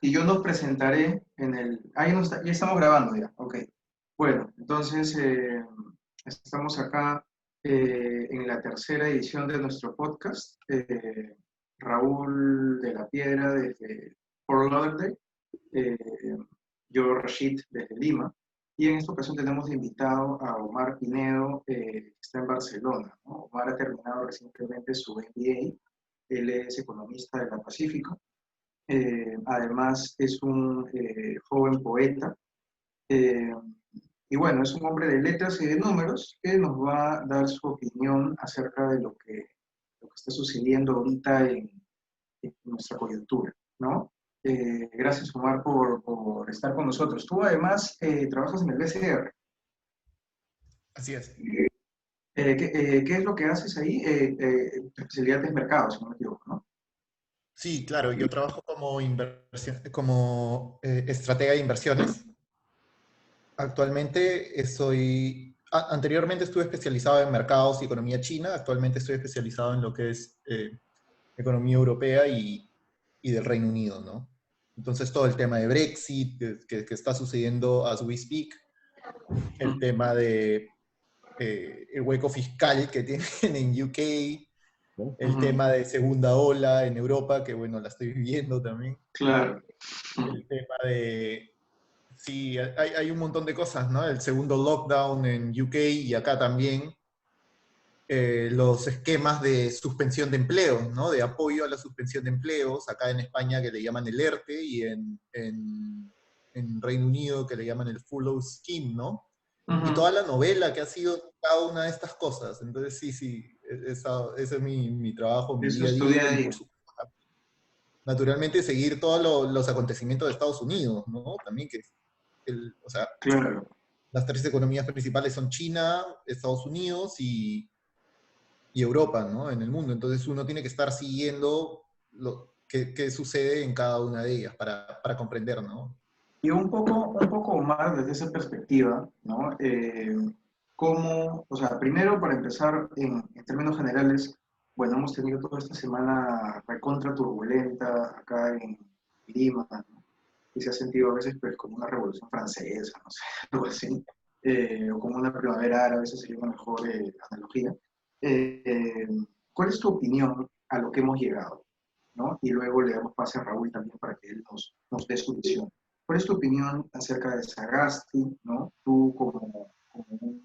Y yo nos presentaré en el... Ahí no está, ya estamos grabando ya, ok. Bueno, entonces estamos acá en la tercera edición de nuestro podcast. Raúl de la Piedra desde Fort Lauderdale, eh, yo Rashid desde Lima. Y en esta ocasión tenemos de invitado a Omar Pinedo, que está en Barcelona, ¿no? Omar ha terminado recientemente su MBA, él es economista de la Pacífico. Además es un joven poeta, eh, y bueno, es un hombre de letras y de números que nos va a dar su opinión acerca de lo que está sucediendo ahorita en nuestra coyuntura, ¿no? Gracias, Omar, por estar con nosotros. Tú además trabajas en el BCR. Así es. ¿Qué es lo que haces ahí? Tu especialidad es mercado, si no me equivoco, ¿no? Sí, claro, yo trabajo como, estratega de inversiones. Actualmente anteriormente estuve especializado en mercados y economía china, actualmente estoy especializado en lo que es economía europea y del Reino Unido, ¿no? Entonces todo el tema de Brexit, que está sucediendo as we speak, el tema de el hueco fiscal que tienen en UK, el Ujú, tema de segunda ola en Europa, que bueno, la estoy viviendo también. claro. El tema de, sí, hay un montón de cosas, ¿no? El segundo lockdown en UK y acá también. Los esquemas de suspensión de empleos, ¿no? De apoyo a la suspensión de empleos, acá en España que le llaman el ERTE y en Reino Unido que le llaman el Furlough Scheme, ¿no? Y Ujú. toda la novela que ha sido cada una de estas cosas. Entonces, sí, sí, ese es mi trabajo, mi Eso día a es tu día día a y por día. supuesto, naturalmente seguir todos los acontecimientos de Estados Unidos, ¿no? También que, o sea, Claro. las tres economías principales son China, Estados Unidos y Europa, ¿no? En el mundo. Entonces uno tiene que estar siguiendo qué sucede en cada una de ellas para comprender, ¿no? Y un poco más desde esa perspectiva, ¿no? ¿Cómo, o sea, primero para empezar en términos generales, bueno, hemos tenido toda esta semana recontra turbulenta acá en Lima, ¿no? Y se ha sentido a veces pues como una revolución francesa, no sé, algo así, o como una primavera árabe, esa sería una mejor analogía. Eh, ¿Cuál es tu opinión a lo que hemos llegado? ¿No? Y luego le damos pase a Raúl también para que él nos dé su visión. ¿Cuál es tu opinión acerca de Sagasti, ¿no? Tú como un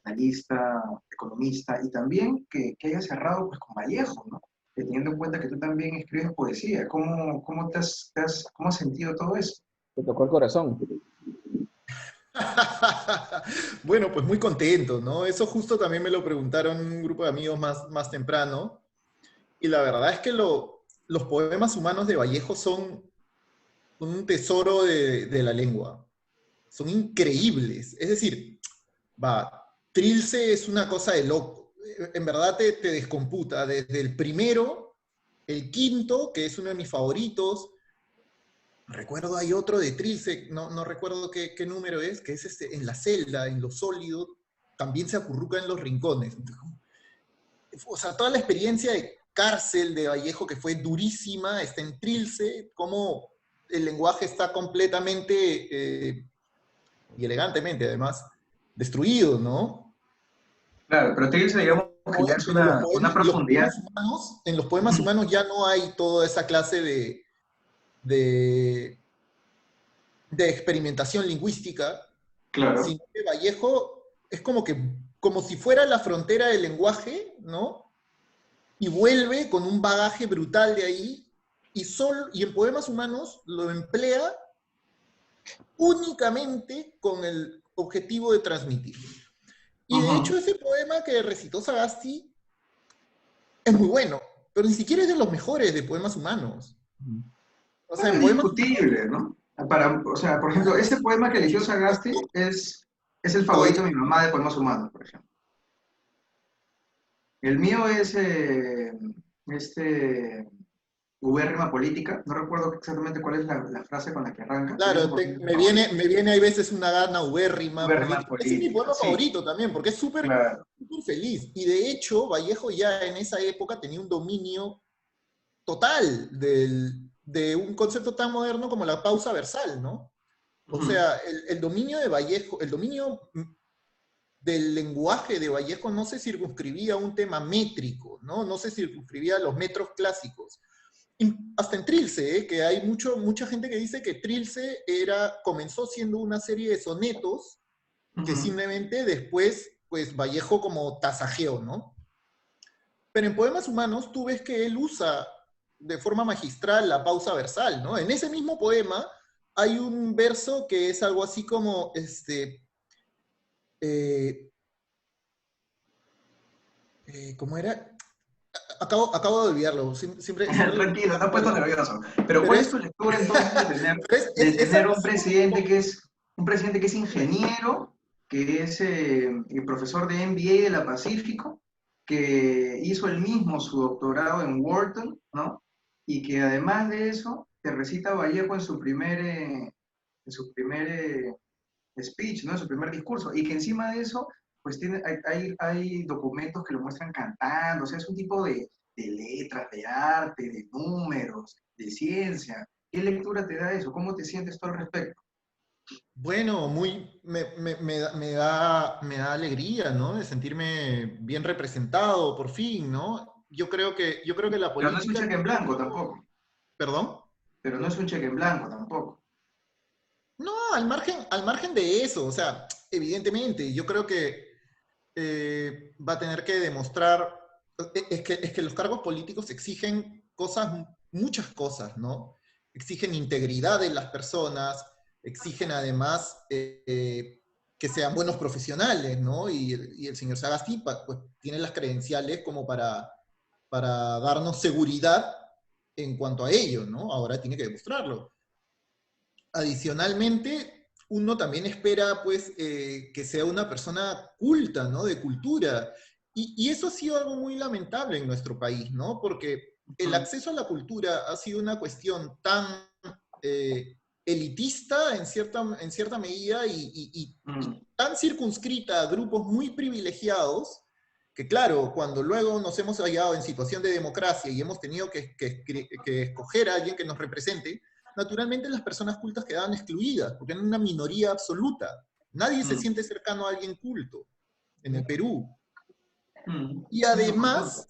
analista, economista, y también que hayas cerrado pues, con Vallejo, ¿no? Teniendo en cuenta que tú también escribes poesía, ¿cómo cómo has sentido todo eso? Te tocó el corazón. Bueno, pues muy contento, ¿no? Eso justo también me lo preguntaron un grupo de amigos más temprano. Y la verdad es que los poemas humanos de Vallejo son un tesoro de la lengua. Son increíbles. Es decir, Trilce es una cosa de loco. En verdad te descomputa. Desde el primero, el quinto, que es uno de mis favoritos. Recuerdo, hay otro de Trilce, no recuerdo qué número es, que es en la celda, en lo sólido, también se acurruca en los rincones. O sea, toda la experiencia de cárcel de Vallejo, que fue durísima, está en Trilce, cómo el lenguaje está completamente y elegantemente, además, destruido, ¿no? Claro, pero te dice, digamos que ya es Pero una los profundidad. poemas humanos, en los poemas humanos ya no hay toda esa clase de, de experimentación lingüística, Claro. sino que Vallejo es como si fuera la frontera del lenguaje, ¿no? Y vuelve con un bagaje brutal de ahí, y en poemas humanos lo emplea únicamente con el objetivo de transmitir. Y de Ujú. hecho ese poema que recitó Sagasti es muy bueno, pero ni siquiera es de los mejores de poemas humanos. O sea, Bueno, en poemas humanos discutible, ¿no? O sea, por ejemplo, ese poema que eligió Sagasti es el lo favorito de mi mamá de poemas humanos, por ejemplo. El mío es este Ubérrima política, no recuerdo exactamente cuál es la frase con la que arranca, pero ese claro, poema es mi me favorito. viene a veces una gana ubérrima Ubérrima política. Ese es mi política, poema sí, favorito también, porque es claro. súper feliz. Y de hecho, Vallejo ya en esa época tenía un dominio total de un concepto tan moderno como la pausa versal, ¿no? O sea, el dominio de Vallejo, el dominio del lenguaje de Vallejo no se circunscribía a un tema métrico, ¿no? No se circunscribía a los metros clásicos. Y hasta en Trilce, que hay mucha gente que dice que Trilce comenzó siendo una serie de sonetos que simplemente después, pues Vallejo como tasajeó, ¿no? Pero en Poemas Humanos tú ves que él usa de forma magistral la pausa versal, ¿no? En ese mismo poema hay un verso que es algo así como, eh, ¿cómo era? Acabo de olvidarlo, siempre lo Tranquilo, no has puesto memoria. nervioso. Pero Pero ¿cuál es es, tu lectura entonces es, de es tener algo un así presidente como, que es ingeniero, que es el profesor de MBA de la Pacífico, que hizo él mismo su doctorado en Wharton, ¿no? Y que además de eso, te recita Vallejo en su primer speech, ¿no? En su primer discurso, y que encima de eso, pues hay documentos que lo muestran cantando, o sea, es un tipo de letras, de arte, de números, de ciencia. ¿Qué lectura te da eso? ¿Cómo te sientes tú al respecto? bueno, me da alegría, ¿no? De sentirme bien representado, por fin, ¿no? Yo creo que la Pero no es un política cheque en tiene blanco todo, tampoco, perdón. pero no es un cheque en blanco tampoco. No, al margen de eso, o sea, evidentemente, yo creo que va a tener que demostrar, es que los cargos políticos exigen cosas, muchas cosas, ¿no? Exigen integridad de las personas, exigen además que sean buenos profesionales, ¿no? Y el señor Sagasti pues, tiene las credenciales como para darnos seguridad en cuanto a ello, ¿no? Ahora tiene que demostrarlo. Adicionalmente, uno también espera, pues, que sea una persona culta, ¿no? De cultura. Y eso ha sido algo muy lamentable en nuestro país, ¿no? Porque el Ujú, acceso a la cultura ha sido una cuestión tan elitista en cierta medida y ujú, tan circunscrita a grupos muy privilegiados que claro, cuando luego nos hemos hallado en situación de democracia y hemos tenido que escoger a alguien que nos represente, naturalmente las personas cultas quedaban excluidas, porque eran una minoría absoluta. Nadie se ujú, siente cercano a alguien culto en el Perú. ujú. Y Es un buen punto. además,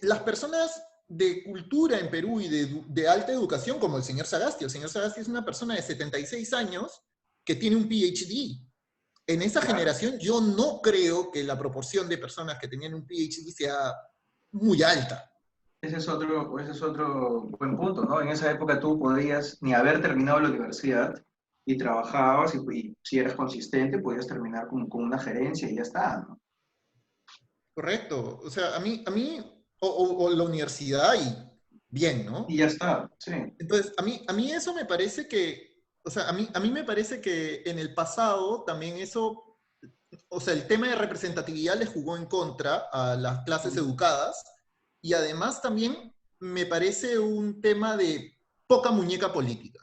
las personas de cultura en Perú y de alta educación, como el señor Sagasti es una persona de 76 años que tiene un PhD. En esa Claro. generación yo no creo que la proporción de personas que tenían un PhD sea muy alta. Ese es otro buen punto, ¿no? En esa época tú podías ni haber terminado la universidad y trabajabas y si eras consistente podías terminar con una gerencia y ya está, ¿no? Correcto. O sea, o la universidad y bien, Y ¿no? ya está, sí. Entonces, a mí eso me parece que, o sea, a mí me parece que en el pasado también eso, o sea, el tema de representatividad le jugó en contra a las clases educadas y además también me parece un tema de poca muñeca política.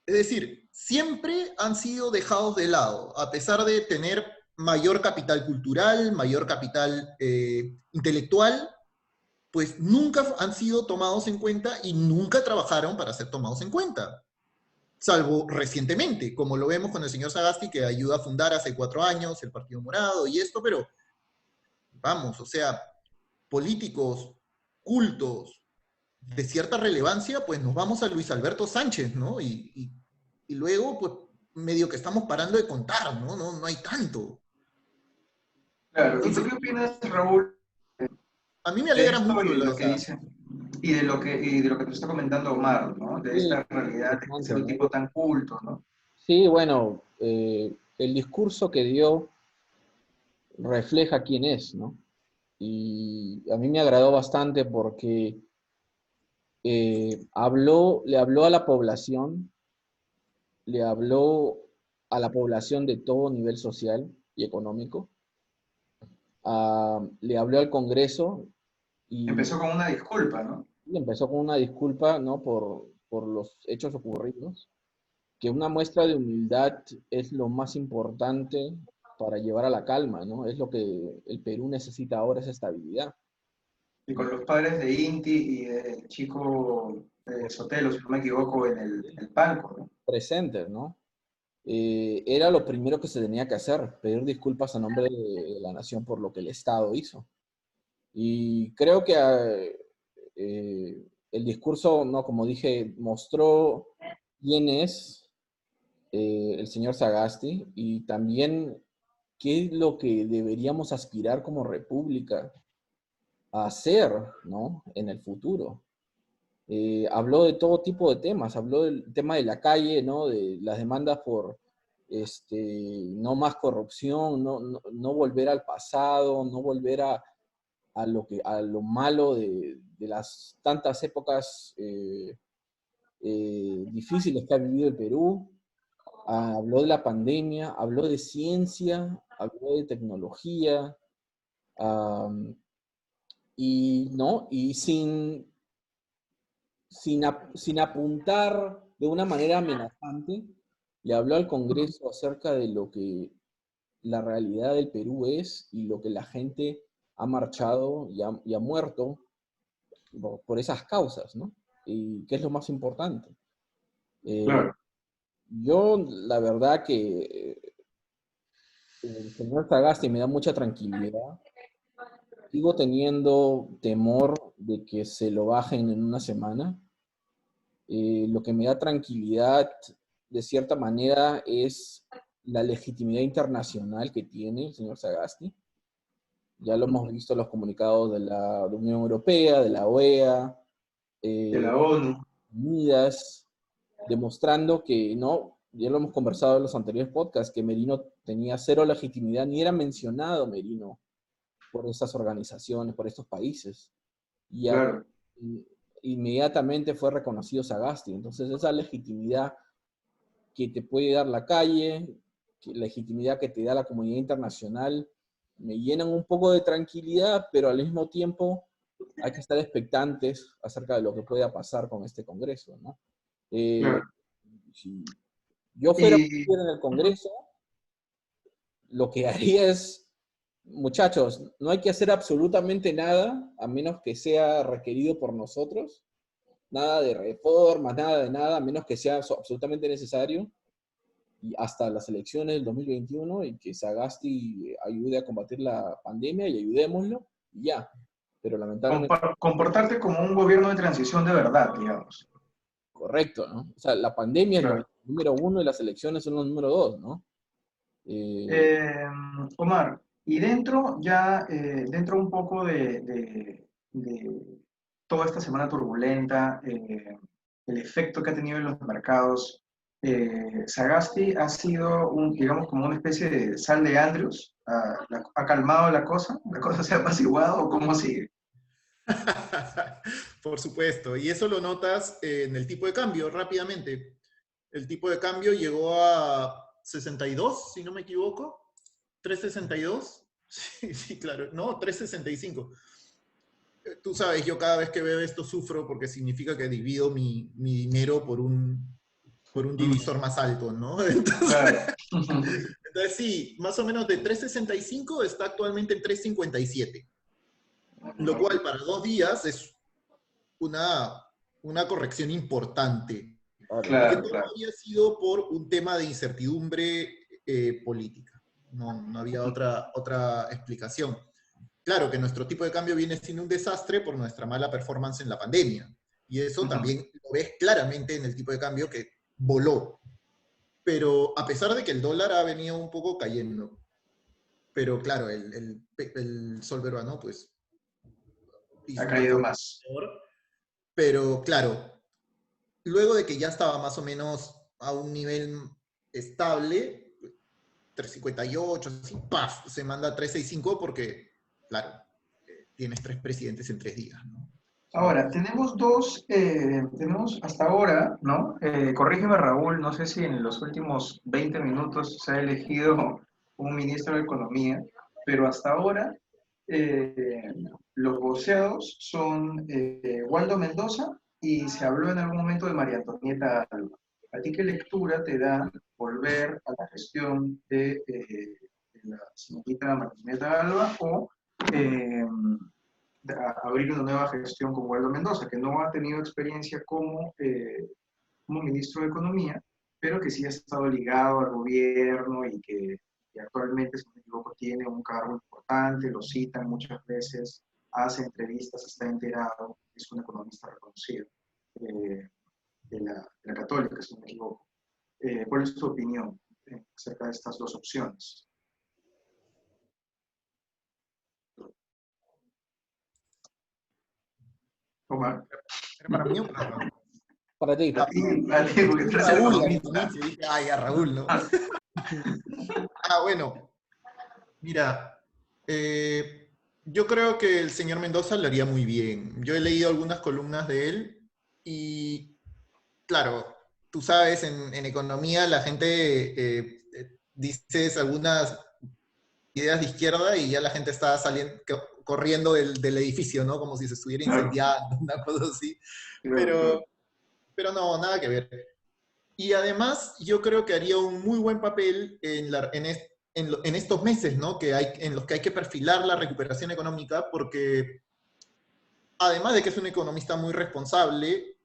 Es decir, siempre han sido dejados de lado, a pesar de tener mayor capital cultural, mayor capital intelectual, pues nunca han sido tomados en cuenta y nunca trabajaron para ser tomados en cuenta. Salvo recientemente, como lo vemos con el señor Sagasti, que ayuda a fundar hace 4 años el Partido Morado y esto, pero vamos, o sea, políticos cultos de cierta relevancia, pues nos vamos a Luis Alberto Sánchez, ¿no? Y luego, pues, medio que estamos parando de contar, ¿no? No, no hay tanto. Claro. ¿Y tú Entonces, qué opinas, Raúl, a mí me de alegra esto mucho y de lo de lo que Sagasti. dice y de lo que te está comentando Omar, ¿no? De Sí, esta realidad de interesante, ser un ¿no? tipo tan culto, ¿no? Sí, bueno, el discurso que dio refleja quién es, ¿no? Y a mí me agradó bastante porque le habló a la población, le habló a la población de todo nivel social y económico, le habló al Congreso y, Empezó con una disculpa, ¿no? y empezó con una disculpa, ¿no? Por los hechos ocurridos, que una muestra de humildad es lo más importante para llevar a la calma, ¿no? Es lo que el Perú necesita ahora, es estabilidad. Y con los padres de Inti y del chico Sotelo, si no me equivoco, en el palco, ¿no? Presentes, ¿no? Era lo primero que se tenía que hacer, pedir disculpas a nombre de la nación por lo que el Estado hizo. Y creo que el discurso, no, como dije, mostró quién es el señor Sagasti y también qué es lo que deberíamos aspirar como república a hacer, ¿no? En el futuro. Habló de todo tipo de temas, habló del tema de la calle, ¿no? De las demandas por no más corrupción, no volver al pasado, no volver a lo malo de las tantas épocas difíciles que ha vivido el Perú. Habló de la pandemia, habló de ciencia, habló de tecnología, um, y, ¿no? Y sin apuntar de una manera amenazante, le habló al Congreso acerca de lo que la realidad del Perú es y lo que la gente ha marchado y ha muerto por esas causas, ¿no? Y qué es lo más importante. Claro. Yo, la verdad que el señor Sagasti me da mucha tranquilidad. Sigo teniendo temor de que se lo bajen en una semana. Lo que me da tranquilidad, de cierta manera, es la legitimidad internacional que tiene el señor Sagasti. Ya lo hemos visto en los comunicados de la Unión Europea, de la OEA, De la ONU. Unidas, demostrando que no, ya lo hemos conversado en los anteriores podcasts, que Merino tenía cero legitimidad, ni era mencionado Merino por estas organizaciones, por estos países. Y Claro. inmediatamente fue reconocido Sagasti. Entonces esa legitimidad que te puede dar la calle, legitimidad que te da la comunidad internacional, me llenan un poco de tranquilidad, pero al mismo tiempo hay que estar expectantes acerca de lo que pueda pasar con este Congreso, ¿no? Claro. Si yo fuera Y, en el Congreso, lo que haría es, muchachos, no hay que hacer absolutamente nada, a menos que sea requerido por nosotros, nada de reformas, nada de nada, a menos que sea absolutamente necesario, y hasta las elecciones del 2021, y que Sagasti ayude a combatir la pandemia y ayudémoslo, y ya. Pero lamentablemente, comportarte como un gobierno de transición de verdad, digamos. correcto, ¿no? O sea, la pandemia es lo Claro. número uno y las elecciones son los número dos, ¿no? Eh, Eh, Omar, y dentro un poco de toda esta semana turbulenta, el efecto que ha tenido en los mercados, Sagasti ha sido, digamos, como una especie de sal de Andrews. ¿Ha calmado la cosa se ha apaciguado o cómo sigue? Por supuesto, y eso lo notas en el tipo de cambio rápidamente. El tipo de cambio llegó a 62, si no me equivoco, 3.62. Sí, sí, claro, no, 3.65. Tú sabes, yo cada vez que veo esto sufro porque significa que divido mi dinero por un divisor más alto, ¿no? Claro. Entonces sí, más o menos de 3.65 está actualmente en 3.57, lo cual para 2 días es una, una corrección importante. Y que Claro, todo claro. había sido por un tema de incertidumbre política. No había otra explicación. Claro que nuestro tipo de cambio viene siendo un desastre por nuestra mala performance en la pandemia. Y eso también lo ves claramente en el tipo de cambio que voló. Pero a pesar de que el dólar ha venido un poco cayendo, pero claro, el sol peruano pues Ha hizo una caído caída más. peor. Pero claro, luego de que ya estaba más o menos a un nivel estable, 358, así, ¡paf! Se manda a 365 porque, claro, tienes 3 presidentes en 3 días, ¿no? Ahora, tenemos hasta ahora, ¿no? Corrígeme, Raúl, no sé si en los últimos 20 minutos se ha elegido un ministro de Economía, pero hasta ahora eh, los voceados son Waldo Mendoza y se habló en algún momento de María Antonieta Alba. ¿A ti qué lectura te da volver a la gestión de la señorita María Antonieta Alba o abrir una nueva gestión con Waldo Mendoza, que no ha tenido experiencia como ministro de Economía, pero que sí ha estado ligado al gobierno y que actualmente, si no me equivoco, tiene un cargo importante, lo citan muchas veces, hace entrevistas, está enterado, es un economista reconocido de la Católica, si no me equivoco. ¿Cuál es tu opinión acerca de estas dos opciones? Omar. ¿Para mí o para Raúl? Para ti. A ti, porque tú eres el Raúl, al economista. inicio dije, ay, a Raúl, ¿no? Bueno, mira, yo creo que el señor Mendoza lo haría muy bien. Yo he leído algunas columnas de él y, claro, tú sabes, en economía la gente dices algunas ideas de izquierda y ya la gente está saliendo, corriendo del edificio, ¿no? Como si se estuviera incendiando, una cosa así. Pero no, nada que ver. Y además, yo creo que haría un muy buen papel en estos meses, ¿no? En los que hay que perfilar la recuperación económica, porque además de que es un economista muy responsable,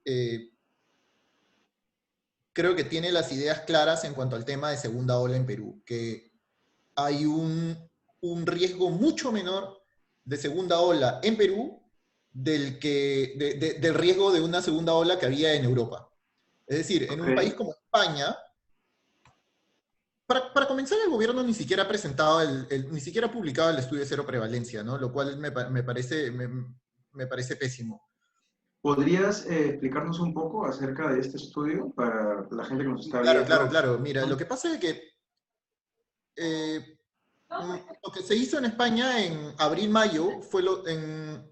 creo que tiene las ideas claras en cuanto al tema de segunda ola en Perú, que hay un riesgo mucho menor de segunda ola en Perú del riesgo de una segunda ola que había en Europa. Es decir, en un país como España, para comenzar, el gobierno ni siquiera ha presentado, ni siquiera ha publicado el estudio de cero prevalencia, ¿no? Lo cual me parece pésimo. ¿Podrías explicarnos un poco acerca de este estudio para la gente que nos está viendo? Claro. Mira, lo que pasa es que lo que se hizo en España en abril-mayo en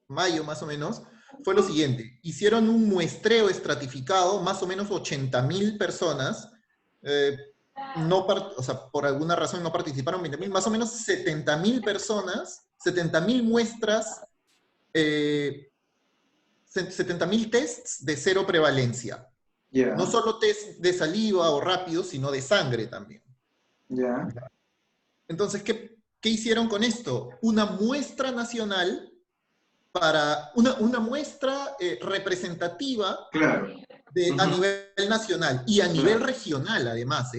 mayo más o menos, fue lo siguiente. Hicieron un muestreo estratificado, más o menos 80.000 personas, o sea, por alguna razón no participaron 20.000, más o menos 70.000 personas, 70.000 muestras, 70.000 tests de cero prevalencia. Yeah. No solo test de saliva o rápido, sino de sangre también. Yeah. Entonces, ¿qué hicieron con esto? Una muestra nacional para una muestra representativa claro. a nivel nacional y a nivel regional, además.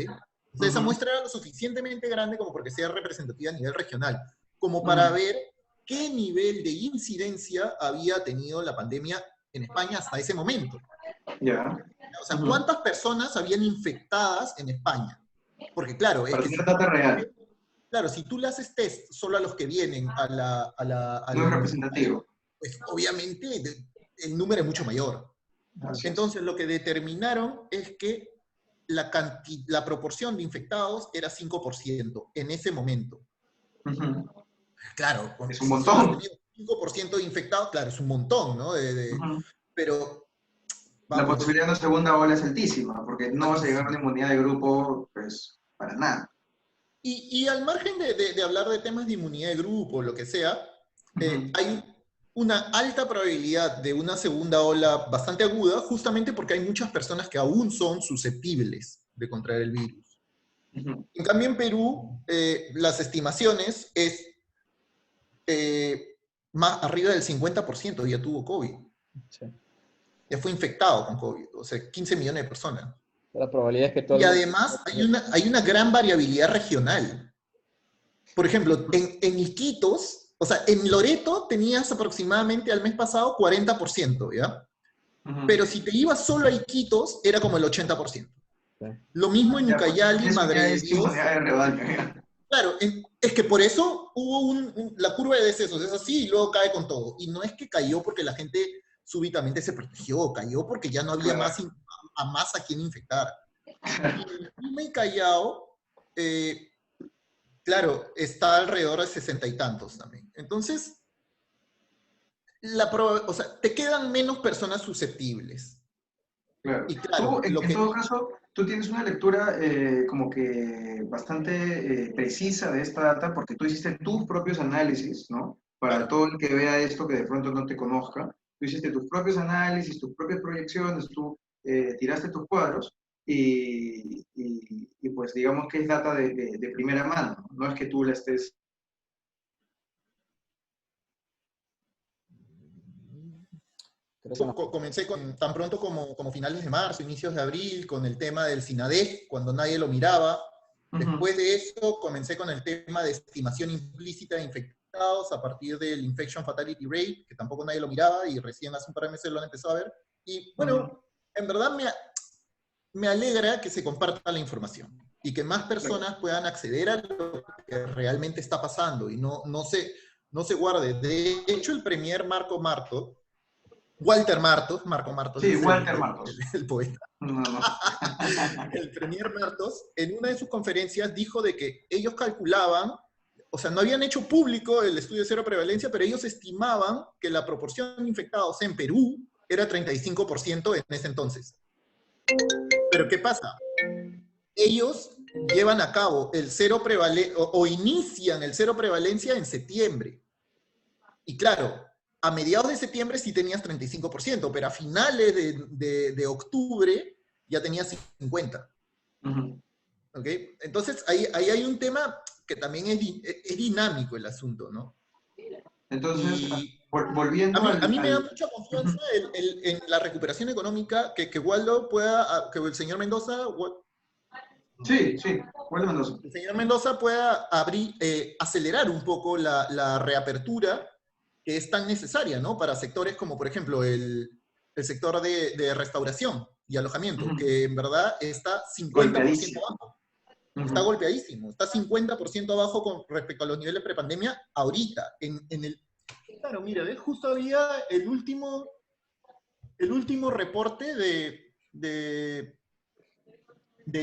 O sea, esa muestra era lo suficientemente grande como porque sea representativa a nivel regional, como para ver qué nivel de incidencia había tenido la pandemia en España hasta ese momento. Yeah. O sea, ¿cuántas personas habían infectadas en España? Porque claro, es para que tener data real. Claro, si tú le haces test solo a los que vienen No es representativo. Pues obviamente el número es mucho mayor. Entonces lo que determinaron es que la proporción de infectados era 5% en ese momento. Claro, es un montón. 5% de infectados, claro, es un montón, ¿no? Pero vamos, la posibilidad de una segunda ola es altísima, porque no vas a llegar a una inmunidad de grupo, pues, para nada. Y al margen de hablar de temas de inmunidad de grupo, lo que sea, hay una alta probabilidad de una segunda ola bastante aguda, justamente porque hay muchas personas que aún son susceptibles de contraer el virus. En cambio, en Perú, las estimaciones es más arriba del 50% ya tuvo COVID. Sí. Ya fue infectado con COVID, o sea, 15 millones de personas. La probabilidad es que todo y además hay una gran variabilidad regional. Por ejemplo, en Iquitos, o sea, en Loreto tenías aproximadamente al mes pasado 40%, ¿ya? Pero si te ibas solo a Iquitos, era como el 80%. Sí. Lo mismo en Ucayali, Madre de Dios. Claro, es que por eso hubo la curva de decesos, es así, y luego cae con todo. Y no es que cayó porque la gente súbitamente se protegió, cayó porque ya no había más a quien infectar. Y en Lima y Callao, claro, está alrededor de 60 y tantos también. Entonces, o sea, te quedan menos personas susceptibles. Claro. Y claro, tú, en todo caso, tú tienes una lectura como que bastante precisa de esta data porque tú hiciste tus propios análisis, ¿no? Para todo el que vea esto que de pronto no te conozca, tú hiciste tus propios análisis, tus propias proyecciones, tú tiraste tus cuadros y pues digamos que es data de primera mano, no es que tú la estés Creo que no. Comencé tan pronto como finales de marzo, inicios de abril, con el tema del SINADEF, cuando nadie lo miraba. Después de eso, comencé con el tema de estimación implícita de infectados a partir del Infection Fatality Rate, que tampoco nadie lo miraba y recién hace un par de meses lo han empezado a ver. Y bueno, en verdad me alegra que se comparta la información y que más personas puedan acceder a lo que realmente está pasando y no se guarde. De hecho, el premier Marco Martos, Marco Martos Sí, es Walter Martos. el poeta. No. El premier Martos, en una de sus conferencias, dijo de que ellos calculaban, o sea, no habían hecho público el estudio de cero prevalencia, pero ellos estimaban que la proporción de infectados en Perú era 35% en ese entonces. Pero ¿qué pasa? Ellos llevan a cabo el cero prevalencia, o inician el cero prevalencia en septiembre. Y claro, a mediados de septiembre sí tenías 35%, pero a finales de octubre ya tenías 50%. ¿Okay? Entonces, ahí hay un tema que también es dinámico el asunto, ¿no? Entonces, y volviendo a mí me da mucha confianza en la recuperación económica, que Waldo pueda, que el señor Mendoza... Sí, Waldo Mendoza. El señor Mendoza pueda acelerar un poco la reapertura que es tan necesaria, ¿no? Para sectores como, por ejemplo, el sector de restauración y alojamiento, que en verdad está 50% abajo. Está golpeadísimo, está 50% abajo con respecto a los niveles prepandemia ahorita. Claro, mira, ¿ves? Justo había el último reporte del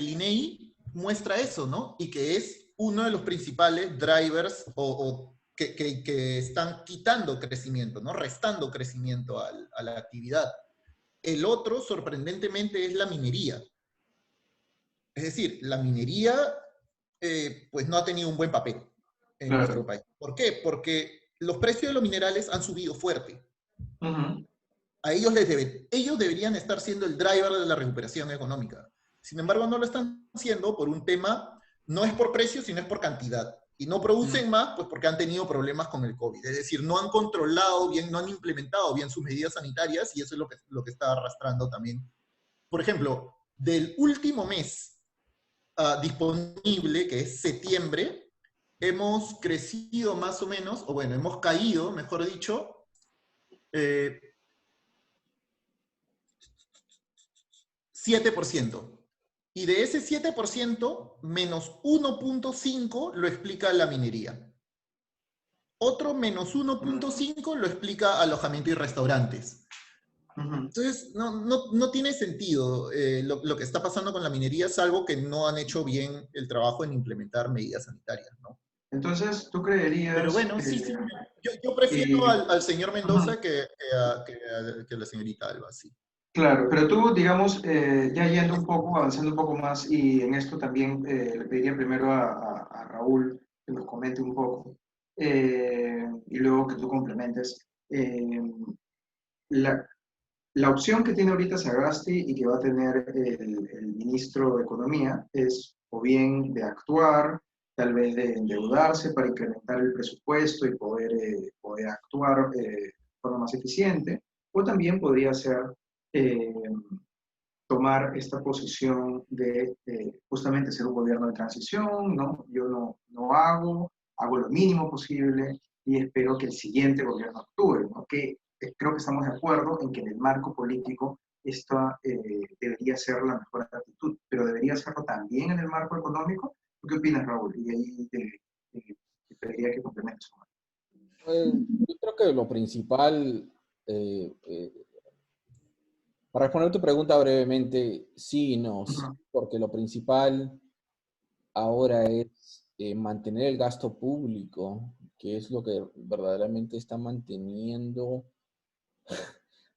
INEI muestra eso, ¿no? Y que es uno de los principales drivers que están quitando crecimiento, ¿no? Restando crecimiento a la actividad. El otro, sorprendentemente, es la minería. Es decir, la minería, pues no ha tenido un buen papel en nuestro país. ¿Por qué? Porque los precios de los minerales han subido fuerte. A ellos deberían estar siendo el driver de la recuperación económica. Sin embargo, no lo están haciendo por un tema, no es por precio, sino es por cantidad. Y no producen más, pues porque han tenido problemas con el COVID. Es decir, no han controlado bien, no han implementado bien sus medidas sanitarias y eso es lo que está arrastrando también. Por ejemplo, del último mes disponible, que es septiembre, hemos crecido más o menos, o bueno, hemos caído, mejor dicho, 7%. Y de ese 7%, menos 1.5 lo explica la minería. Otro menos 1.5 lo explica alojamiento y restaurantes. Entonces, no tiene sentido lo que está pasando con la minería, salvo que no han hecho bien el trabajo en implementar medidas sanitarias, ¿no? Entonces, ¿tú creerías...? Pero bueno, sí. Yo prefiero al señor Mendoza que a la señorita Alba, sí. Claro, pero tú, digamos, ya yendo un poco, avanzando un poco más, y en esto también le pediría primero a Raúl que nos comente un poco, y luego que tú complementes. La opción que tiene ahorita Sagasti y que va a tener el ministro de Economía es o bien de actuar, tal vez de endeudarse para incrementar el presupuesto y poder actuar de forma más eficiente, o también podría ser eh, tomar esta posición de justamente ser un gobierno de transición, ¿no? Yo no hago lo mínimo posible y espero que el siguiente gobierno actúe, ¿no? Que creo que estamos de acuerdo en que en el marco político esta debería ser la mejor actitud, pero debería serlo también en el marco económico. ¿Tú qué opinas, Raúl? Y ahí te pediría que complementes. Yo creo que lo principal, para responder tu pregunta brevemente, sí y no, sí, porque lo principal ahora es mantener el gasto público, que es lo que verdaderamente está manteniendo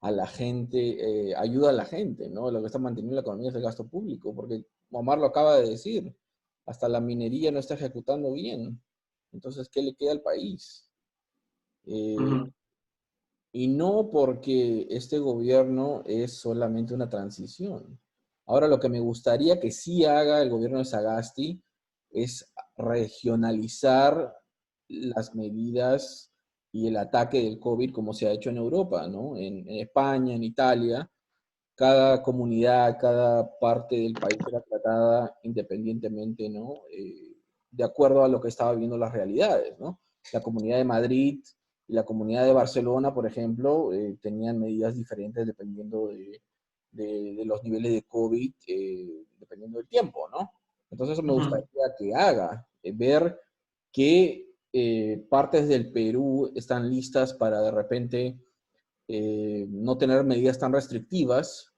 a la gente, ayuda a la gente, ¿no? Lo que está manteniendo la economía es el gasto público, porque Omar lo acaba de decir, hasta la minería no está ejecutando bien. Entonces, ¿qué le queda al país? Y no porque este gobierno es solamente una transición. Ahora, lo que me gustaría que sí haga el gobierno de Sagasti es regionalizar las medidas y el ataque del COVID como se ha hecho en Europa, ¿no? En España, en Italia, cada comunidad, cada parte del país era tratada independientemente, ¿no? De acuerdo a lo que estaba viendo las realidades, ¿no? La Comunidad de Madrid y la Comunidad de Barcelona, por ejemplo, tenían medidas diferentes dependiendo de los niveles de COVID, dependiendo del tiempo, ¿no? Entonces eso me gustaría que haga, ver qué partes del Perú están listas para de repente no tener medidas tan restrictivas,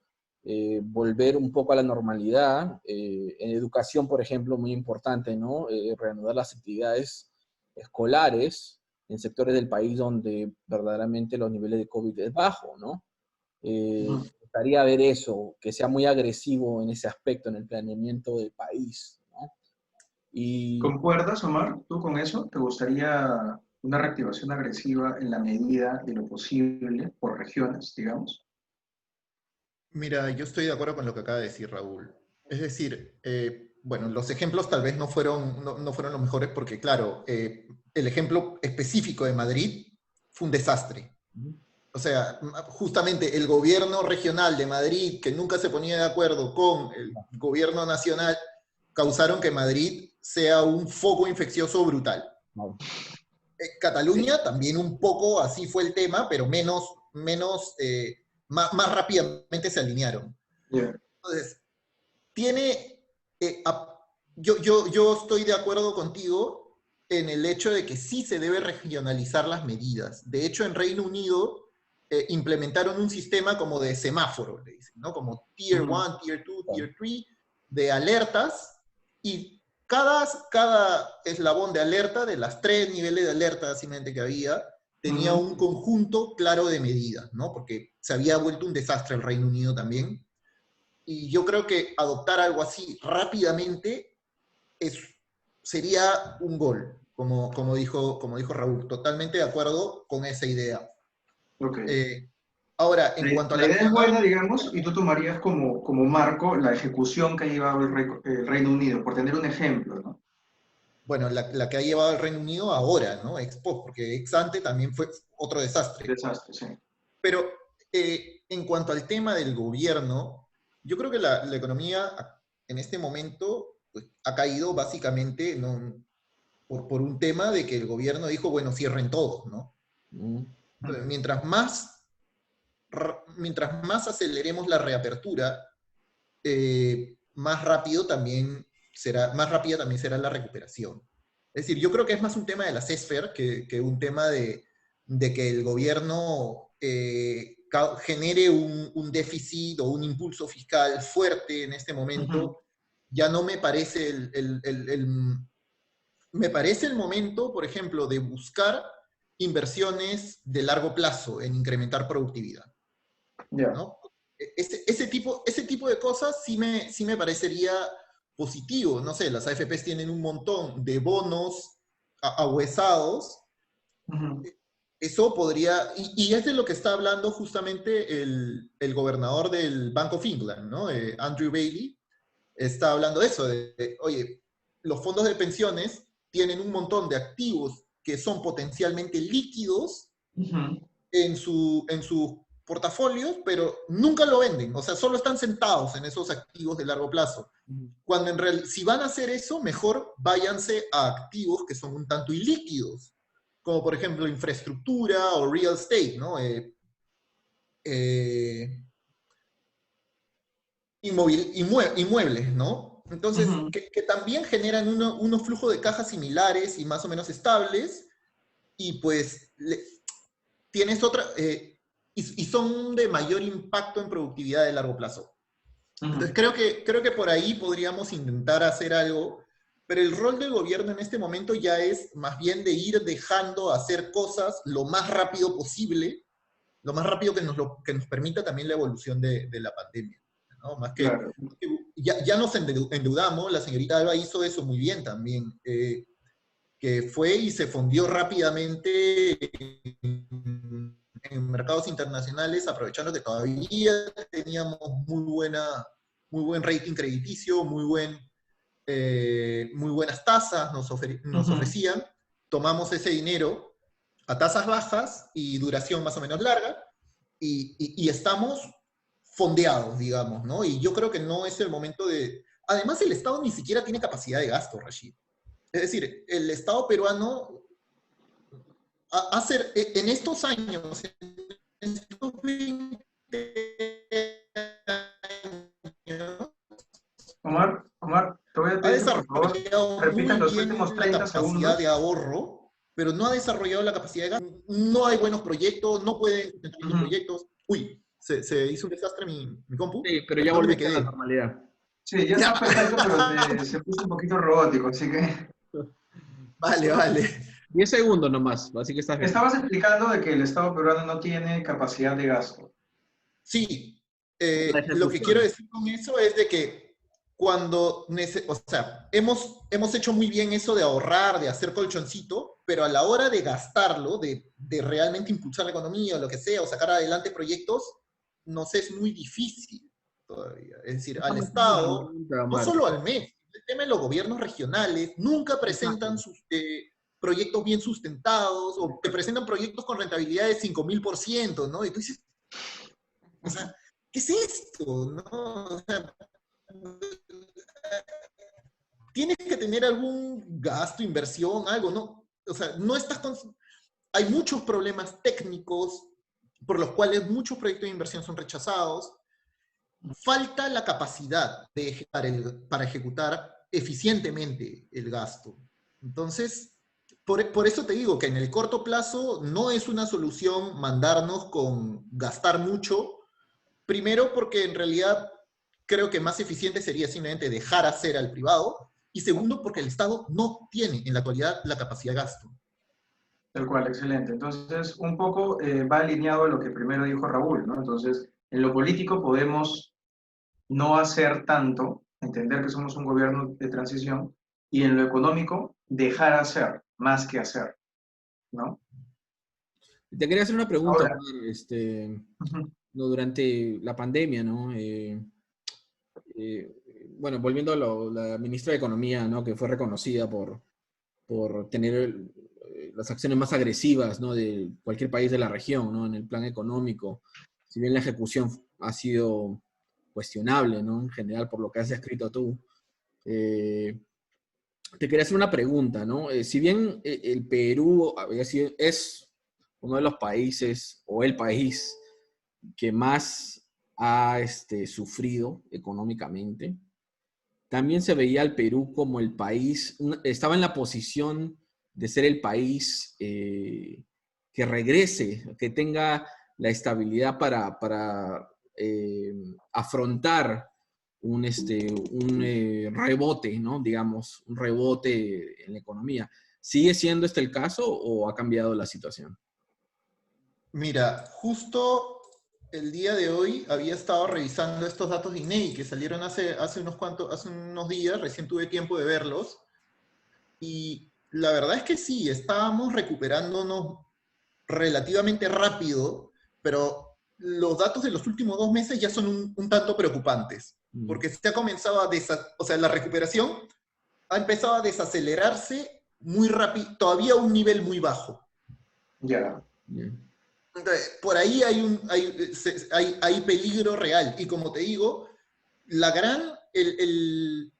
volver un poco a la normalidad. En educación, por ejemplo, muy importante, ¿no? Reanudar las actividades escolares en sectores del país donde verdaderamente los niveles de COVID es bajo, ¿no? Me gustaría ver eso, que sea muy agresivo en ese aspecto, en el planeamiento del país, ¿no? Y ¿Concuerdas, Omar, tú con eso? ¿Te gustaría una reactivación agresiva en la medida de lo posible por regiones, digamos? Mira, yo estoy de acuerdo con lo que acaba de decir Raúl. Es decir, bueno, los ejemplos tal vez no fueron los mejores porque, claro, el ejemplo específico de Madrid fue un desastre. O sea, justamente el gobierno regional de Madrid, que nunca se ponía de acuerdo con el gobierno nacional, causaron que Madrid sea un foco infeccioso brutal. no, Cataluña también un poco así fue el tema, pero más rápidamente se alinearon. Yeah. Entonces, tiene, yo estoy de acuerdo contigo en el hecho de que sí se debe regionalizar las medidas. De hecho, en Reino Unido implementaron un sistema como de semáforo, le dicen, ¿no? Como Tier 1, Tier 2, Tier 3, de alertas, y cada eslabón de alerta, de las 3 niveles de alerta simplemente que había, tenía un conjunto claro de medidas, ¿no? Porque se había vuelto un desastre el Reino Unido también. Y yo creo que adoptar algo así rápidamente sería un gol, como dijo Raúl. Totalmente de acuerdo con esa idea. Okay. Ahora, en cuanto a La la idea es forma... buena, digamos, y tú tomarías como marco la ejecución que ha llevado el Reino Unido, por tener un ejemplo, ¿no? Bueno, la que ha llevado el Reino Unido ahora, ¿no? Ex post, porque ex ante también fue otro desastre. Desastre, sí. Pero en cuanto al tema del gobierno, yo creo que la economía en este momento pues, ha caído básicamente, ¿no? por un tema de que el gobierno dijo, bueno, cierren todos, ¿no? Entonces, mientras más aceleremos la reapertura, más rápida también será la recuperación. Es decir, yo creo que es más un tema de la CESFER que un tema de que el gobierno genere un déficit o un impulso fiscal fuerte en este momento. Ya no me parece me parece el momento, por ejemplo, de buscar inversiones de largo plazo en incrementar productividad, Yeah. ¿no? Ese tipo de cosas sí me parecería positivo. No sé, las AFPs tienen un montón de bonos ahuesados. Eso podría, y es de lo que está hablando justamente el gobernador del Bank of England, ¿no? Andrew Bailey, está hablando de eso, oye, los fondos de pensiones tienen un montón de activos que son potencialmente líquidos en sus portafolios, pero nunca lo venden, o sea, solo están sentados en esos activos de largo plazo. Cuando en realidad, si van a hacer eso, mejor váyanse a activos que son un tanto ilíquidos, como por ejemplo infraestructura o real estate, ¿no? Inmuebles, ¿no? Entonces, que también generan unos flujos de caja similares y más o menos estables, y pues tienes otra, y son de mayor impacto en productividad de largo plazo. Entonces, creo que por ahí podríamos intentar hacer algo, pero el rol del gobierno en este momento ya es más bien de ir dejando hacer cosas lo más rápido posible, lo más rápido que nos permita también la evolución de la pandemia, ¿no? Más que, Claro. ya nos endeudamos, la señorita Alba hizo eso muy bien también, que fue y se fundió rápidamente en mercados internacionales, aprovechando que todavía teníamos muy buen rating crediticio, muy buenas tasas nos ofrecían, tomamos ese dinero a tasas bajas y duración más o menos larga, y estamos fondeados, digamos, ¿no? Y yo creo que no es el momento de... Además, el Estado ni siquiera tiene capacidad de gasto, Rashid. Es decir, el Estado peruano en estos años, en estos 20 años, Omar, te voy a ha pedir que por favor desarrollado repitas muy los últimos bien la 30 capacidad de segundos. ahorro, pero no ha desarrollado la capacidad de gasto. No hay buenos proyectos, no pueden sustentar los Ujú. proyectos. Uy, se hizo un desastre mi compu. Sí, pero ya ¿Dónde me volviste a la quedé? normalidad. Sí, ya Ya. está perfecto, pero se puso un poquito robótico, así que Vale, vale. 10 segundos nomás, así que estás bien. estabas explicando de que el Estado peruano no tiene capacidad de gasto. Sí, La lo que quiero ejecución. decir con eso es de que o sea, hemos hecho muy bien eso de ahorrar, de hacer colchoncito, pero a la hora de gastarlo, de realmente impulsar la economía o lo que sea, o sacar adelante proyectos, nos es muy difícil todavía. Es decir, al Déjame hacerte una Estado, pregunta, no Omar. solo al MEF, el tema de los gobiernos regionales, nunca presentan Exacto. sus proyectos bien sustentados, o te presentan proyectos con rentabilidad de 5000%, ¿no? Y tú dices, o sea, ¿qué es esto? ¿No? O sea, tienes que tener algún gasto, inversión, algo, ¿no? O sea, no estás con... Hay muchos problemas técnicos por los cuales muchos proyectos de inversión son rechazados. Falta la capacidad para ejecutar eficientemente el gasto. Entonces, por eso te digo que en el corto plazo no es una solución mandarnos con gastar mucho. Primero, porque en realidad creo que más eficiente sería simplemente dejar hacer al privado. Y segundo, porque el Estado no tiene en la actualidad la capacidad de gasto. Tal cual, excelente. Entonces, un poco va alineado a lo que primero dijo Raúl, ¿no? Entonces, en lo político podemos no hacer tanto, entender que somos un gobierno de transición, y en lo económico, dejar hacer más que hacer, ¿no? Te quería hacer una pregunta, Ahora, Omar, ujú, no, durante la pandemia, ¿no? Eh, bueno, volviendo a la ministra de Economía, ¿no? Que fue reconocida por tener las acciones más agresivas, ¿no? De cualquier país de la región, ¿no? En el plan económico. Si bien la ejecución ha sido cuestionable, ¿no? En general, por lo que has escrito tú. Eh, Te quería hacer una pregunta, ¿no? Si bien el Perú es uno de los países o el país que más ha sufrido económicamente, también se veía al Perú como el país, estaba en la posición de ser el país que regrese, que tenga la estabilidad para afrontar un rebote, ¿no? Digamos, un rebote en la economía. ¿Sigue siendo este el caso o ha cambiado la situación? Mira, justo el día de hoy había estado revisando estos datos de INEI que salieron hace unos días, recién tuve tiempo de verlos, y la verdad es que sí, estábamos recuperándonos relativamente rápido, pero los datos de los últimos 2 meses ya son un tanto preocupantes, Mm, porque se ha comenzado o sea, la recuperación ha empezado a desacelerarse muy rápido, todavía a un nivel muy bajo. ya. bien. Entonces, por ahí hay peligro real. Y como te digo, la gran, el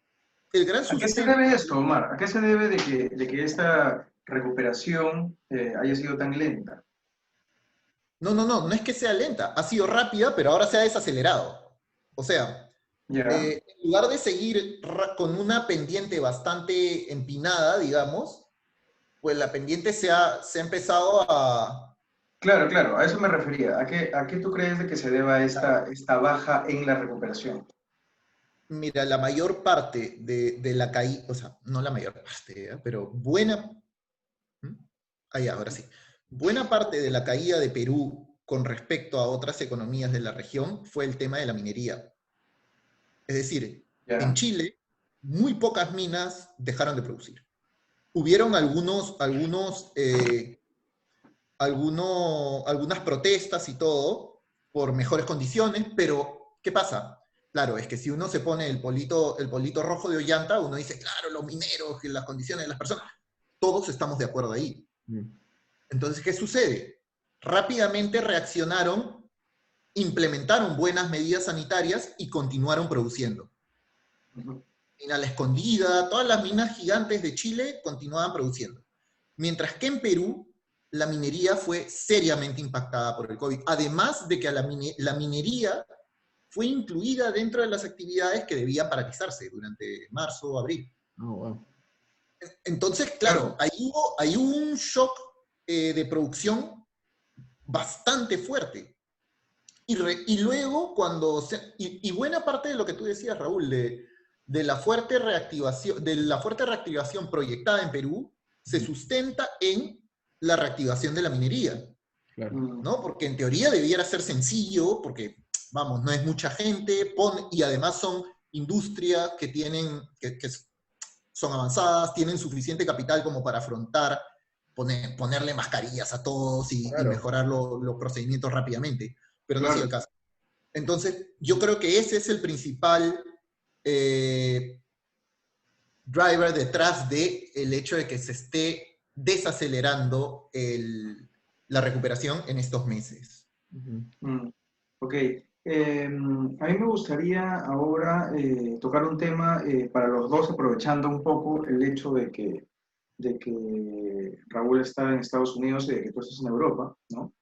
gran ¿A qué se sustento... debe esto, Omar? ¿A qué se debe de que esta recuperación haya sido tan lenta? No es que sea lenta, ha sido rápida, pero ahora se ha desacelerado. O sea, Ya. en lugar de seguir con una pendiente bastante empinada, digamos, pues la pendiente se ha empezado a... Claro, claro, a eso me refería. ¿A qué tú crees de que se deba esta baja en la recuperación? Mira, la mayor parte de la caída, o sea, no la mayor parte, pero buena... ¿Mm? Ahora sí. Buena parte de la caída de Perú con respecto a otras economías de la región fue el tema de la minería. Es decir, en Ya. Chile, muy pocas minas dejaron de producir. Hubieron algunas protestas y todo por mejores condiciones, pero ¿qué pasa? Claro, es que si uno se pone el polito rojo de Ollanta, uno dice, claro, los mineros, las condiciones de las personas, todos estamos de acuerdo ahí. Mm. Entonces, ¿qué sucede? Rápidamente reaccionaron, implementaron buenas medidas sanitarias y continuaron produciendo. Mina La Escondida, todas las minas gigantes de Chile continuaban produciendo. Mientras que en Perú, la minería fue seriamente impactada por el COVID. Además de que la minería fue incluida dentro de las actividades que debían paralizarse durante marzo o abril. Oh, wow. Entonces, claro, ahí hubo un shock de producción bastante fuerte. Y luego, y buena parte de lo que tú decías, Raúl, de la fuerte reactivación proyectada en Perú, se sustenta en la reactivación de la minería, Claro. ¿no? Porque en teoría debiera ser sencillo, porque, vamos, no es mucha gente, y además son industrias que son avanzadas, tienen suficiente capital como para afrontar, ponerle mascarillas a todos y mejorar los procedimientos rápidamente, pero no ha sido el caso. Entonces, yo creo que ese es el principal driver detrás del hecho de que se esté desacelerando la recuperación en estos meses. Ok. A mí me gustaría ahora tocar un tema para los dos, aprovechando un poco el hecho de que Raúl está en Estados Unidos y de que tú estás en Europa, ¿no?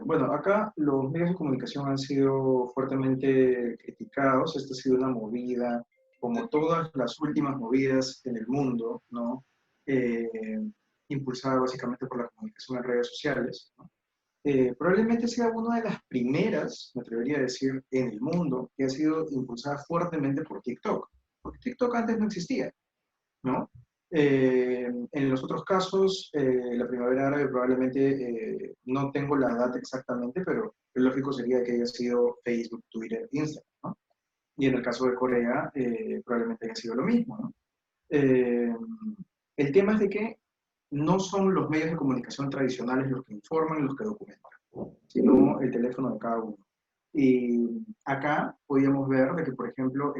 Bueno, acá los medios de comunicación han sido fuertemente criticados. Esta ha sido una movida, como todas las últimas movidas en el mundo, ¿no? Impulsada básicamente por la comunicación en redes sociales, ¿no? Probablemente sea una de las primeras, me atrevería a decir, en el mundo que ha sido impulsada fuertemente por TikTok. Porque TikTok antes no existía, ¿no? En los otros casos, la primavera árabe probablemente, no tengo la data exactamente, pero lo lógico sería que haya sido Facebook, Twitter, Instagram, ¿no? Y en el caso de Corea, probablemente haya sido lo mismo, ¿no? El tema es de que no son los medios de comunicación tradicionales los que informan, los que documentan, sino el teléfono de cada uno. Y acá podíamos ver de que, por ejemplo,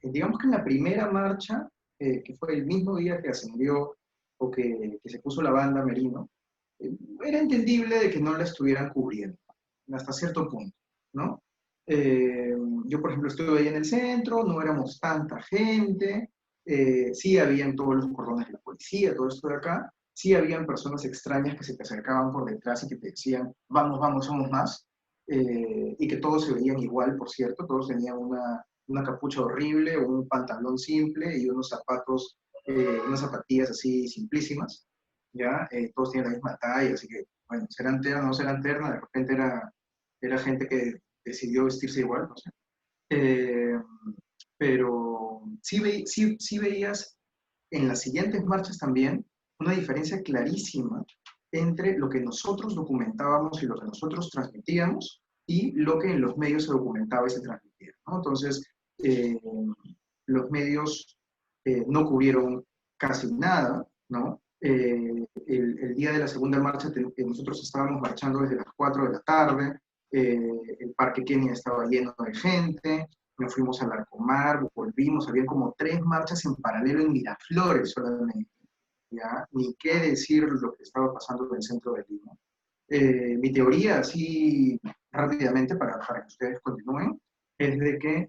digamos que en la primera marcha, que fue el mismo día que ascendió o que se puso la banda Merino, era entendible de que no la estuvieran cubriendo, hasta cierto punto, ¿no? Yo, por ejemplo, estuve ahí en el centro, no éramos tanta gente, sí habían todos los cordones de la policía, todo esto de acá, sí habían personas extrañas que se te acercaban por detrás y que te decían, vamos, vamos, somos más, y que todos se veían igual, por cierto, todos tenían una capucha horrible, un pantalón simple y unos zapatos, unas zapatillas así simplísimas, ¿ya? Todos tienen la misma talla, así que, bueno, serán terna o no serán terna, de repente era gente que decidió vestirse igual, no sé. Eh, pero sí veías en las siguientes marchas también una diferencia clarísima entre lo que nosotros documentábamos y lo que nosotros transmitíamos y lo que en los medios se documentaba y se transmitía, ¿no? Entonces, los medios no cubrieron casi nada, ¿no? El día de la segunda marcha nosotros estábamos marchando desde las 4 de la tarde, el Parque Kenia estaba lleno de gente, nos fuimos al Larcomar, volvimos, había como 3 marchas en paralelo en Miraflores solamente, ¿ya? Ni qué decir lo que estaba pasando en el centro de Lima. Mi teoría, así rápidamente para que ustedes continúen, es de que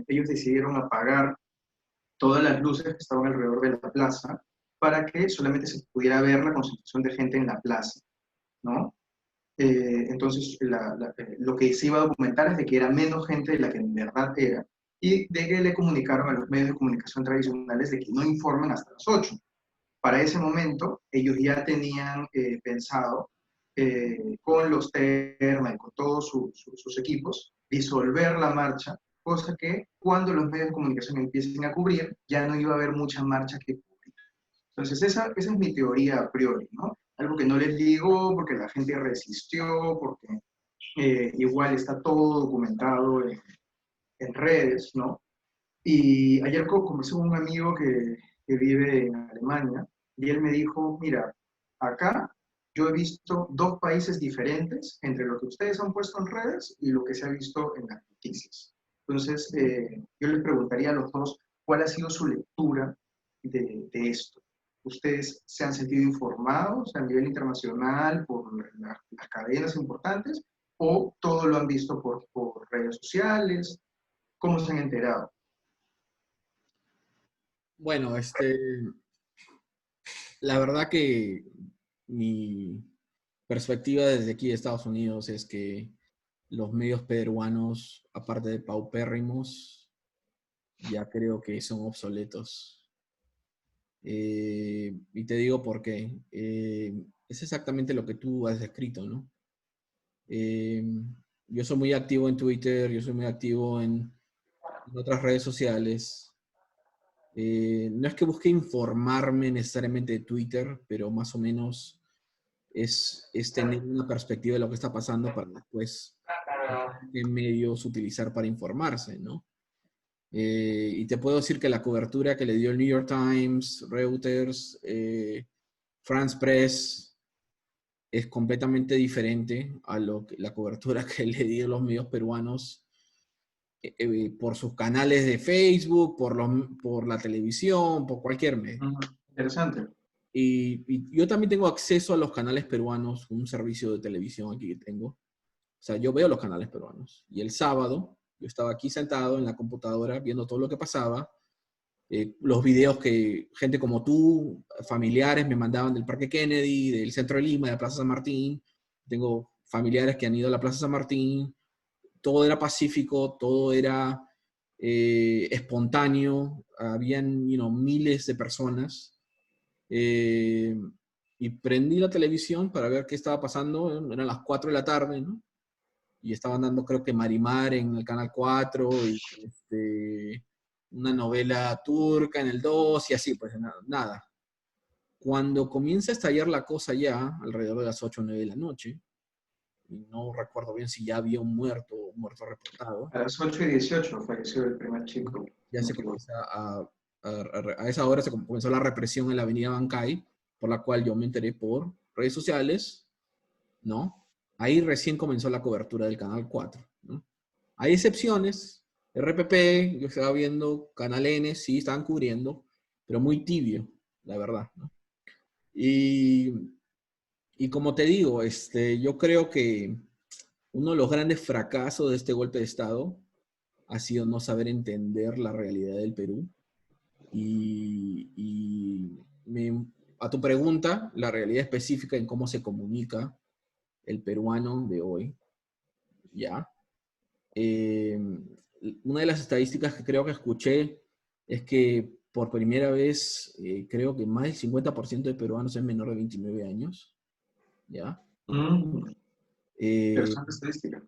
ellos decidieron apagar todas las luces que estaban alrededor de la plaza para que solamente se pudiera ver la concentración de gente en la plaza, ¿no? Entonces, lo que se iba a documentar es de que era menos gente de la que en verdad era, y de que le comunicaron a los medios de comunicación tradicionales de que no informen hasta las 8. Para ese momento, ellos ya tenían pensado, con los termas y con todos sus equipos, disolver la marcha, cosa que cuando los medios de comunicación empiecen a cubrir, ya no iba a haber mucha marcha que cubrir. Entonces, esa es mi teoría a priori, ¿no? Algo que no les digo porque la gente resistió, porque igual está todo documentado en redes, ¿no? Y ayer conversé con un amigo que vive en Alemania y él me dijo, mira, acá yo he visto 2 países diferentes entre lo que ustedes han puesto en redes y lo que se ha visto en las noticias. Entonces, yo les preguntaría a los dos cuál ha sido su lectura de esto. ¿Ustedes se han sentido informados a nivel internacional por las cadenas importantes o todo lo han visto por redes sociales? ¿Cómo se han enterado? Bueno, la verdad que mi perspectiva desde aquí de Estados Unidos es que los medios peruanos, aparte de paupérrimos, ya creo que son obsoletos. Y te digo por qué. Es exactamente lo que tú has descrito, ¿no? Yo soy muy activo en Twitter, yo soy muy activo en otras redes sociales. No es que busque informarme necesariamente de Twitter, pero más o menos es tener una perspectiva de lo que está pasando para después qué medios utilizar para informarse, ¿no? Y te puedo decir que la cobertura que le dio el New York Times, Reuters, France Press, es completamente diferente a la cobertura que le dio los medios peruanos por sus canales de Facebook, por la televisión, por cualquier medio. Interesante. Y yo también tengo acceso a los canales peruanos, un servicio de televisión aquí que tengo. O sea, yo veo los canales peruanos. Y el sábado yo estaba aquí sentado en la computadora viendo todo lo que pasaba. Los videos que gente como tú, familiares, me mandaban del Parque Kennedy, del centro de Lima, de la Plaza San Martín. Tengo familiares que han ido a la Plaza San Martín. Todo era pacífico, todo era espontáneo. Habían miles de personas. Y prendí la televisión para ver qué estaba pasando. Eran las 4 de la tarde, ¿no? Y estaban dando, creo que Marimar en el Canal 4 y una novela turca en el 2 y así, pues nada. Cuando comienza a estallar la cosa ya, alrededor de las 8 o 9 de la noche, y no recuerdo bien si ya había un muerto reportado. A las 8:18 falleció el primer chico. Ya se comienza a esa hora se comenzó la represión en la avenida Bancay, por la cual yo me enteré por redes sociales, ¿no? Ahí recién comenzó la cobertura del Canal 4, ¿no? Hay excepciones, RPP, yo estaba viendo, Canal N, sí, estaban cubriendo, pero muy tibio, la verdad, ¿no? Y como te digo, yo creo que uno de los grandes fracasos de este golpe de Estado ha sido no saber entender la realidad del Perú. A tu pregunta, la realidad específica en cómo se comunica el peruano de hoy, ¿ya? Una de las estadísticas que creo que escuché es que por primera vez, creo que más del 50% de peruanos es menor de 29 años, ¿ya? Interesante estadística.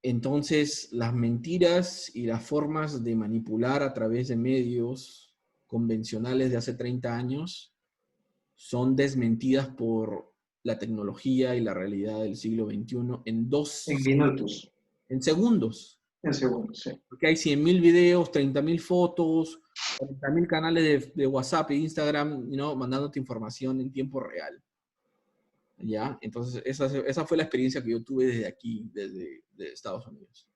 Entonces, las mentiras y las formas de manipular a través de medios convencionales de hace 30 años son desmentidas por la tecnología y la realidad del siglo XXI En minutos. en segundos. En segundos, sí. Porque hay 100.000 videos, 30.000 fotos, 40.000 canales de WhatsApp e Instagram, mandándote información en tiempo real. ¿Ya? Entonces, esa fue la experiencia que yo tuve desde aquí, desde Estados Unidos.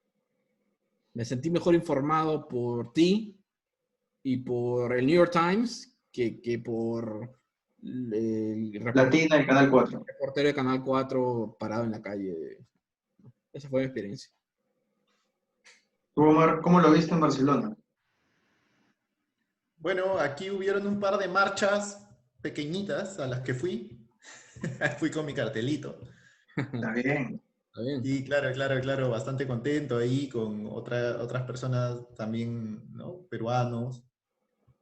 Me sentí mejor informado por ti y por el New York Times que por el Latina, el Canal 4. reportero de Canal 4 parado en la calle. Esa fue mi experiencia. ¿Tú, Omar, cómo lo viste en Barcelona? Bueno, aquí hubieron un par de marchas pequeñitas a las que fui. Fui con mi cartelito. Está bien. Está bien. Y claro, bastante contento ahí con otras personas también, ¿no? Peruanos.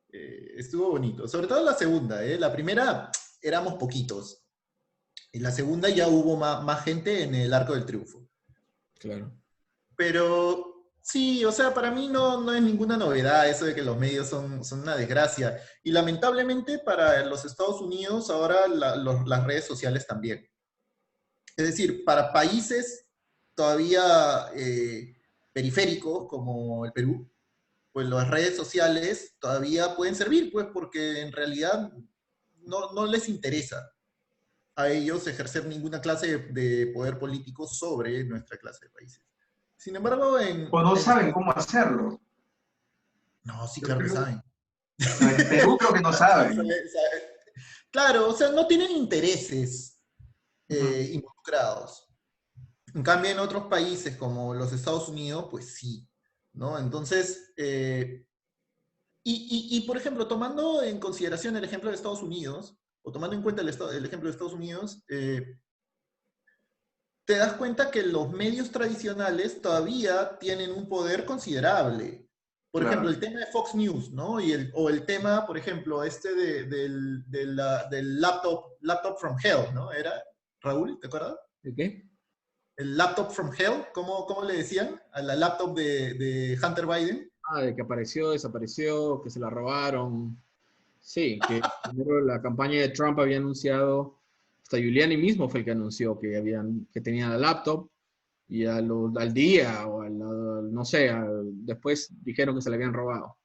Estuvo bonito. Sobre todo la segunda, ¿eh? La primera éramos poquitos. En la segunda ya hubo más gente en el Arco del Triunfo. Claro. Pero sí, o sea, para mí no es ninguna novedad eso de que los medios son una desgracia. Y lamentablemente para los Estados Unidos ahora las redes sociales también. Es decir, para países todavía periféricos como el Perú, pues las redes sociales todavía pueden servir, pues porque en realidad no les interesa a ellos ejercer ninguna clase de poder político sobre nuestra clase de países. Sin embargo, O no saben cómo hacerlo. No, sí, claro que saben. En Perú creo que no saben. Claro, o sea, no tienen intereses Ujú. involucrados. En cambio, en otros países como los Estados Unidos, pues sí, ¿no? Entonces, por ejemplo, tomando en consideración el ejemplo de Estados Unidos, o tomando en cuenta el ejemplo de Estados Unidos, te das cuenta que los medios tradicionales todavía tienen un poder considerable. Por ejemplo, Claro. el tema de Fox News, ¿no? O el tema, por ejemplo, del laptop from hell, ¿no? ¿Era, Raúl, te acuerdas? ¿De qué? El laptop from hell, ¿cómo le decían? A la laptop de Hunter Biden. Ah, de que apareció, desapareció, que se la robaron. Sí, que primero la campaña de Trump había anunciado, hasta Giuliani mismo fue el que anunció que tenía la laptop y al día o no sé, después dijeron que se la habían robado.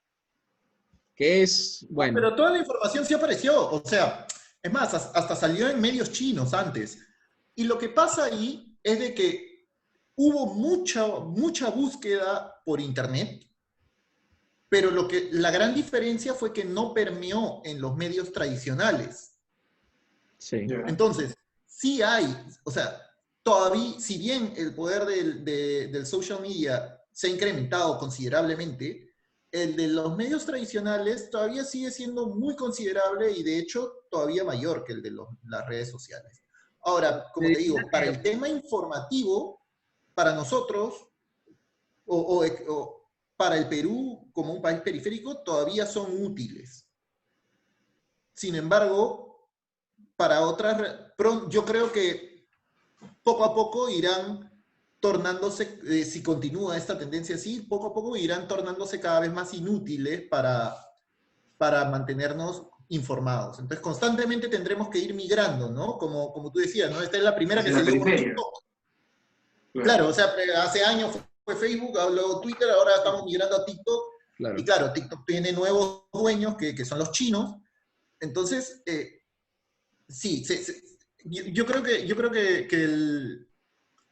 Que es, No, bueno, pero toda la información sí apareció. O sea, es más, hasta salió en medios chinos antes. Y lo que pasa ahí es de que hubo mucha búsqueda por internet, pero la gran diferencia fue que no permeó en los medios tradicionales. sí. Ya. Entonces, sí hay, o sea, todavía, si bien el poder del social media se ha incrementado considerablemente, el de los medios tradicionales todavía sigue siendo muy considerable y de hecho todavía mayor que el de las redes sociales. Ahora, Te como te diría digo, para el que tema informativo, para nosotros, o, o para el Perú como un país periférico, todavía son útiles. Sin embargo, para otras, yo creo que poco a poco irán tornándose, si continúa esta tendencia así, poco a poco irán tornándose cada vez más inútiles para mantenernos informados. Entonces, constantemente tendremos que ir migrando, ¿no? Como tú decías, ¿no? Esta es la primera que Hacia la se dio por periferia. TikTok. Claro. Claro, o sea, hace años fue Facebook, luego Twitter, ahora estamos migrando a TikTok. Y claro. claro, TikTok tiene nuevos dueños que son los chinos. Entonces, sí, yo creo que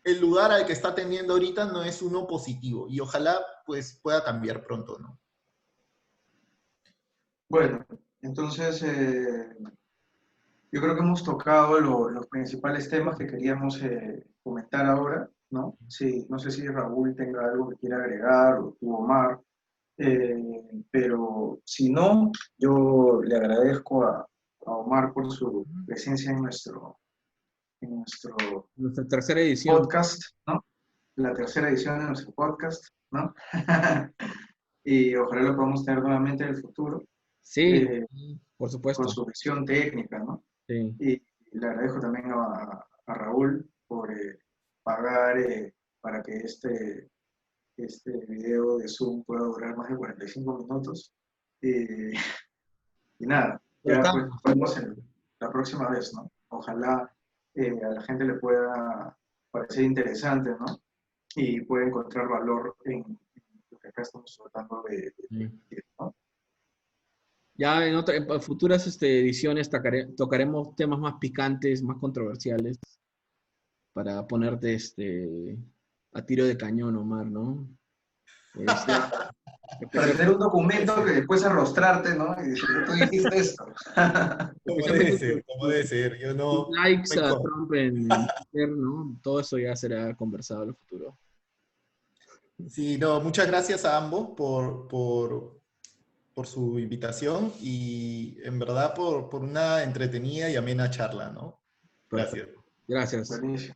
el lugar al que está tendiendo ahorita no es uno positivo y ojalá pues pueda cambiar pronto, ¿no? Bueno, entonces yo creo que hemos tocado los principales temas que queríamos comentar ahora, ¿no? Sí, no sé si Raúl tenga algo que quiera agregar o tú, Omar, pero si no, yo le agradezco a Omar por su presencia en nuestro Nuestra tercera edición. podcast, ¿no? La tercera edición de nuestro podcast, ¿no? Y ojalá lo podamos tener nuevamente en el futuro, Sí, eh, por con supuesto. su visión técnica, ¿no? Sí. Y le agradezco también a Raúl por pagar para que este video de Zoom pueda durar más de 45 minutos. Y, y nada, Pero ya pues estamos. nos vemos la próxima vez, ¿no? Ojalá a la gente le pueda parecer interesante, ¿no? Y pueda encontrar valor en lo que acá estamos tratando Sí. decir, ¿no? Ya en futuras ediciones tocaremos temas más picantes, más controversiales, para ponerte a tiro de cañón, Omar, ¿no? Es- Ya, para especial- tener un documento que después arrostrarte, ¿no? Y decir, tú dijiste esto. especialmente Como debe ser. Yo tus no likes me a importa. Trump en Twitter, ¿no? Todo eso ya será conversado en el futuro. Sí, no, muchas gracias a ambos por su invitación y en verdad por una entretenida y amena charla, ¿no? Gracias. Perfecto. Gracias. Buenísimo.